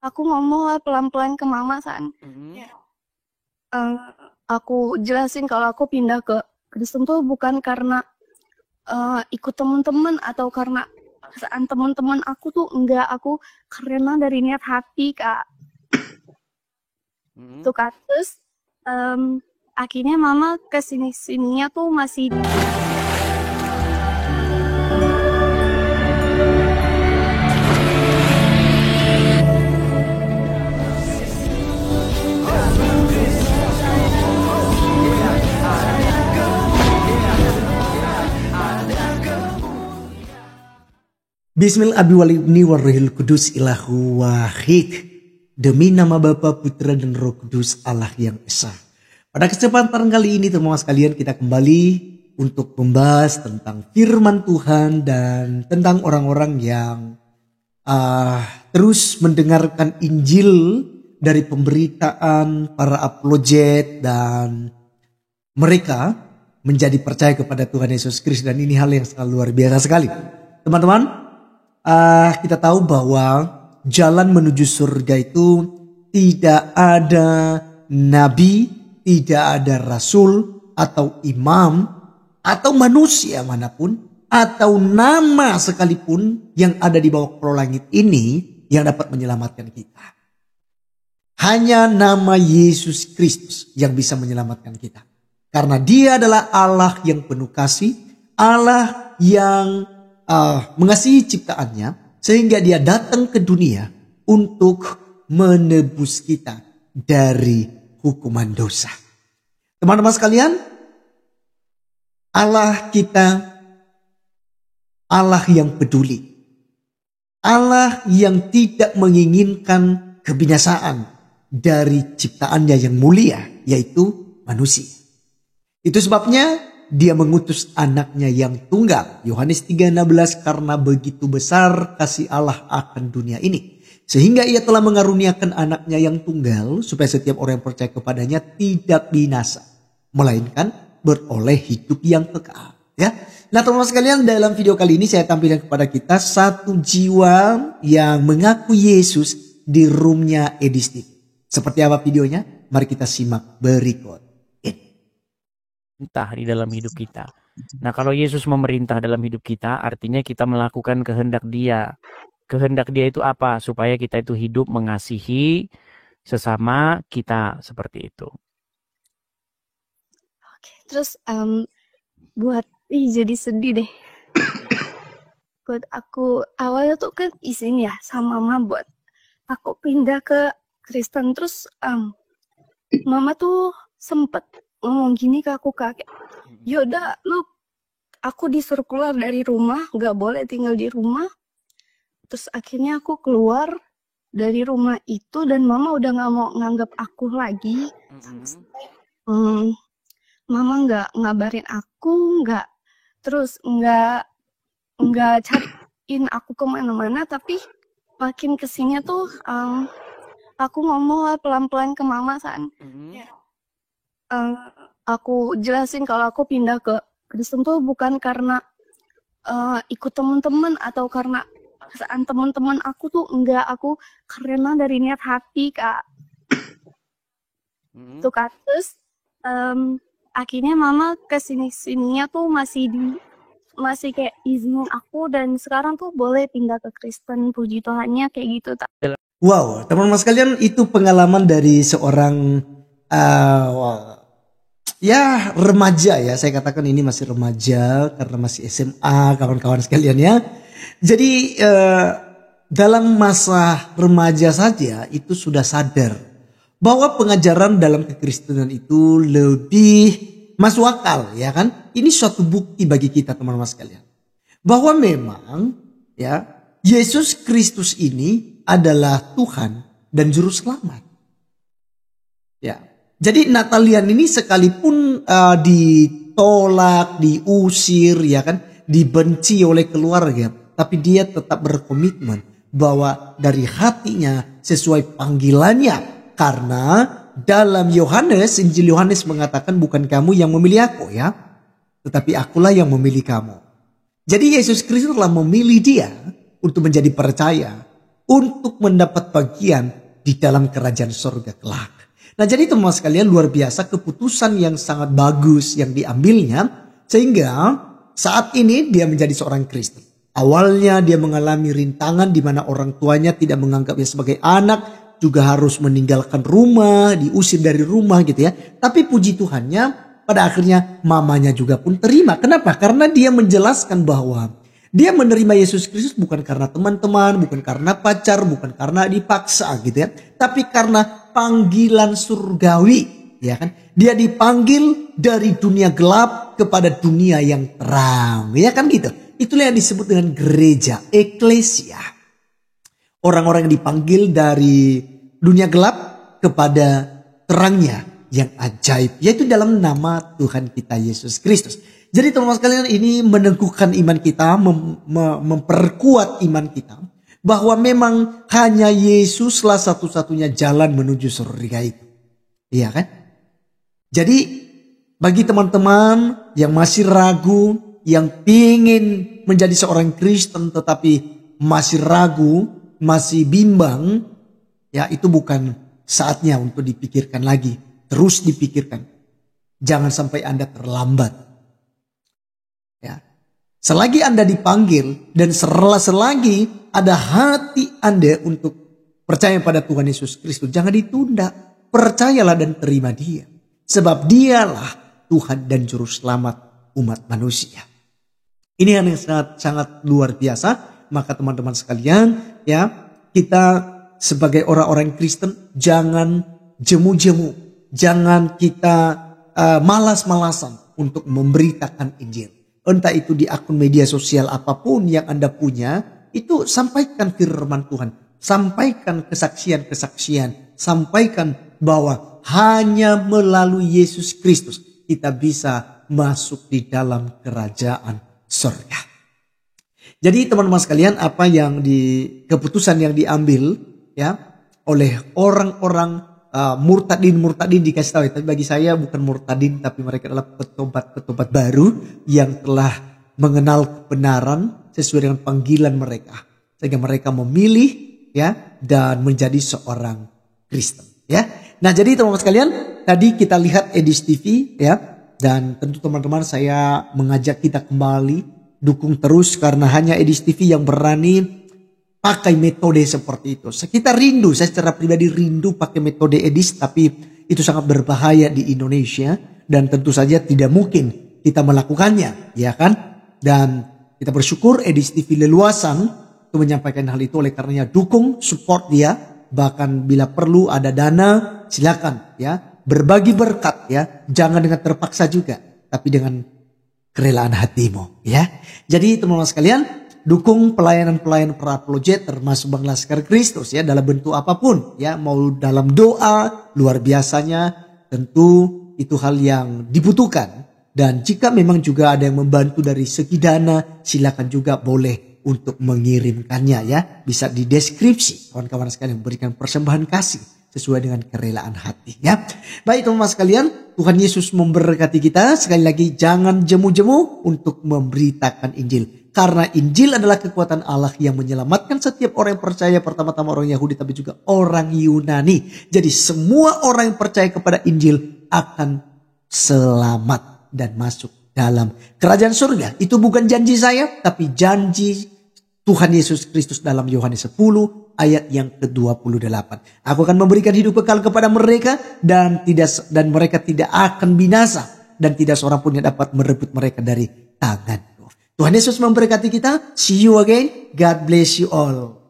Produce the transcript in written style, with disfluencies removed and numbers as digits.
Aku ngomong lah pelan-pelan ke mama San. Ya. Aku jelasin kalau aku pindah ke Kristen tuh bukan karena ikut teman-teman atau karena paksaan teman-teman aku tuh enggak, aku karena dari niat hati Kak. Tuh Kak, terus akhirnya mama kesini-sininya tuh masih Bismillahirrahmanirrahim. Kudus ilahu wahid. Demi nama Bapa, Putra dan Roh Kudus, Allah yang Esa. Pada kesempatan kali ini teman-teman sekalian, kita kembali untuk membahas tentang firman Tuhan dan tentang orang-orang yang terus mendengarkan Injil dari pemberitaan para apologet dan mereka menjadi percaya kepada Tuhan Yesus Kristus, dan ini hal yang sangat luar biasa sekali. Teman-teman, kita tahu bahwa jalan menuju surga itu tidak ada nabi, tidak ada rasul atau imam atau manusia manapun atau nama sekalipun yang ada di bawah kolong langit ini yang dapat menyelamatkan kita. Hanya nama Yesus Kristus yang bisa menyelamatkan kita. Karena Dia adalah Allah yang penuh kasih, Allah yang mengasihi ciptaannya, sehingga Dia datang ke dunia untuk menebus kita dari hukuman dosa. Teman-teman sekalian, Allah kita, Allah yang peduli, Allah yang tidak menginginkan kebinasaan dari ciptaannya yang mulia, yaitu manusia. Itu sebabnya Dia mengutus anaknya yang tunggal. Yohanes 3:16, karena begitu besar kasih Allah akan dunia ini, sehingga Ia telah mengaruniakan anaknya yang tunggal, supaya setiap orang yang percaya kepadanya tidak binasa, melainkan beroleh hidup yang kekal. Ya. Nah teman-teman sekalian, dalam video kali ini saya tampilkan kepada kita satu jiwa yang mengaku Yesus di roomnya Edis TV. Seperti apa videonya? Mari kita simak berikut. Perintah di dalam hidup kita. Nah, kalau Yesus memerintah dalam hidup kita, artinya kita melakukan kehendak Dia. Kehendak Dia itu apa? Supaya kita itu hidup mengasihi sesama kita, seperti itu. Oke, terus buat jadi sedih deh. Buat aku awalnya tuh kan izin ya sama mama buat aku pindah ke Kristen, terus mama tuh sempet ngomong gini ke aku, kakek, yaudah lu, aku disuruh keluar dari rumah, gak boleh tinggal di rumah. Terus akhirnya aku keluar dari rumah itu dan mama udah gak mau nganggap aku lagi. Mama gak ngabarin aku, terus gak cariin aku kemana-mana. Tapi makin kesini tuh aku ngomong lah pelan-pelan ke mama San. Aku jelasin kalau aku pindah ke Kristen tuh bukan karena ikut teman-teman atau karena paksaan teman-teman aku tuh enggak, aku karena dari niat hati Kak. Tuh Kak, terus akhirnya mama kesini-sininya tuh masih kayak izinin aku, dan sekarang tuh boleh pindah ke Kristen, puji Tuhannya kayak gitu. Wow, teman-teman sekalian, itu pengalaman dari seorang ya remaja ya, saya katakan ini masih remaja karena masih SMA kawan-kawan sekalian ya. Jadi dalam masa remaja saja itu sudah sadar bahwa pengajaran dalam kekristenan itu lebih masuk akal, ya kan? Ini suatu bukti bagi kita teman-teman sekalian, bahwa memang ya Yesus Kristus ini adalah Tuhan dan juru selamat. Ya. Jadi Natalian ini sekalipun ditolak, diusir, ya kan, dibenci oleh keluarga, tapi dia tetap berkomitmen bahwa dari hatinya sesuai panggilannya. Karena dalam Yohanes, Injil Yohanes mengatakan bukan kamu yang memilih aku ya, tetapi akulah yang memilih kamu. Jadi Yesus Kristus telah memilih dia untuk menjadi percaya, untuk mendapat bagian di dalam kerajaan surga kelak. Nah jadi teman-teman sekalian, luar biasa keputusan yang sangat bagus yang diambilnya. Sehingga saat ini dia menjadi seorang Kristen. Awalnya dia mengalami rintangan di mana orang tuanya tidak menganggapnya sebagai anak. Juga harus meninggalkan rumah, diusir dari rumah gitu ya. Tapi puji Tuhannya pada akhirnya mamanya juga pun terima. Kenapa? Karena dia menjelaskan bahwa dia menerima Yesus Kristus bukan karena teman-teman, bukan karena pacar, bukan karena dipaksa gitu ya. Tapi karena panggilan surgawi. Ya kan? Dia dipanggil dari dunia gelap kepada dunia yang terang. Ya kan gitu. Itulah yang disebut dengan gereja, eklesia. Orang-orang yang dipanggil dari dunia gelap kepada terangnya yang ajaib. Yaitu dalam nama Tuhan kita Yesus Kristus. Jadi teman-teman sekalian, ini meneguhkan iman kita, memperkuat iman kita. Bahwa memang hanya Yesuslah satu-satunya jalan menuju surga itu. Iya kan? Jadi bagi teman-teman yang masih ragu, yang ingin menjadi seorang Kristen tetapi masih ragu, masih bimbang, ya itu bukan saatnya untuk dipikirkan lagi. Terus dipikirkan. Jangan sampai Anda terlambat. Ya. Selagi Anda dipanggil dan selagi ada hati Anda untuk percaya pada Tuhan Yesus Kristus, jangan ditunda. Percayalah dan terima Dia. Sebab Dialah Tuhan dan Juru Selamat umat manusia. Ini yang sangat luar biasa. Maka teman-teman sekalian, ya, kita sebagai orang-orang Kristen jangan jemu-jemu, jangan kita malas-malasan untuk memberitakan Injil. Entah itu di akun media sosial apapun yang Anda punya, itu sampaikan firman Tuhan, sampaikan kesaksian-kesaksian, sampaikan bahwa hanya melalui Yesus Kristus kita bisa masuk di dalam kerajaan surga. Jadi teman-teman sekalian, apa yang keputusan yang diambil ya oleh orang-orang murtadin dikasih tahu. Tapi bagi saya bukan murtadin, tapi mereka adalah petobat baru yang telah mengenal kebenaran sesuai dengan panggilan mereka, sehingga mereka memilih ya dan menjadi seorang Kristen ya. Nah jadi teman-teman sekalian, tadi kita lihat Edis TV ya, dan tentu teman-teman saya mengajak kita kembali dukung terus, karena hanya Edis TV yang berani pakai metode seperti itu. Kita rindu, saya secara pribadi rindu pakai metode Edis, tapi itu sangat berbahaya di Indonesia dan tentu saja tidak mungkin kita melakukannya, ya kan? Dan kita bersyukur Edis TV leluasan untuk menyampaikan hal itu, oleh karenanya dukung, support dia. Bahkan bila perlu ada dana, silakan ya, berbagi berkat ya, jangan dengan terpaksa juga, tapi dengan kerelaan hatimu ya. Jadi teman-teman sekalian, dukung pelayanan-pelayanan para apologet termasuk Bang Laskar Kristus ya, dalam bentuk apapun ya, mau dalam doa luar biasanya, tentu itu hal yang dibutuhkan. Dan jika memang juga ada yang membantu dari segi dana, silakan juga boleh untuk mengirimkannya ya. Bisa di deskripsi kawan-kawan sekalian, memberikan persembahan kasih sesuai dengan kerelaan hati ya. Baik teman-teman sekalian, Tuhan Yesus memberkati kita. Sekali lagi jangan jemu-jemu untuk memberitakan Injil. Karena Injil adalah kekuatan Allah yang menyelamatkan setiap orang yang percaya, pertama-tama orang Yahudi tapi juga orang Yunani. Jadi semua orang yang percaya kepada Injil akan selamat dan masuk dalam kerajaan surga. Itu bukan janji saya, tapi janji Tuhan Yesus Kristus dalam Yohanes 10 ayat yang ke-28. Aku akan memberikan hidup kekal kepada mereka dan mereka tidak akan binasa, dan tidak seorang pun yang dapat merebut mereka dari tanganku. Tuhan Yesus memberkati kita. See you again. God bless you all.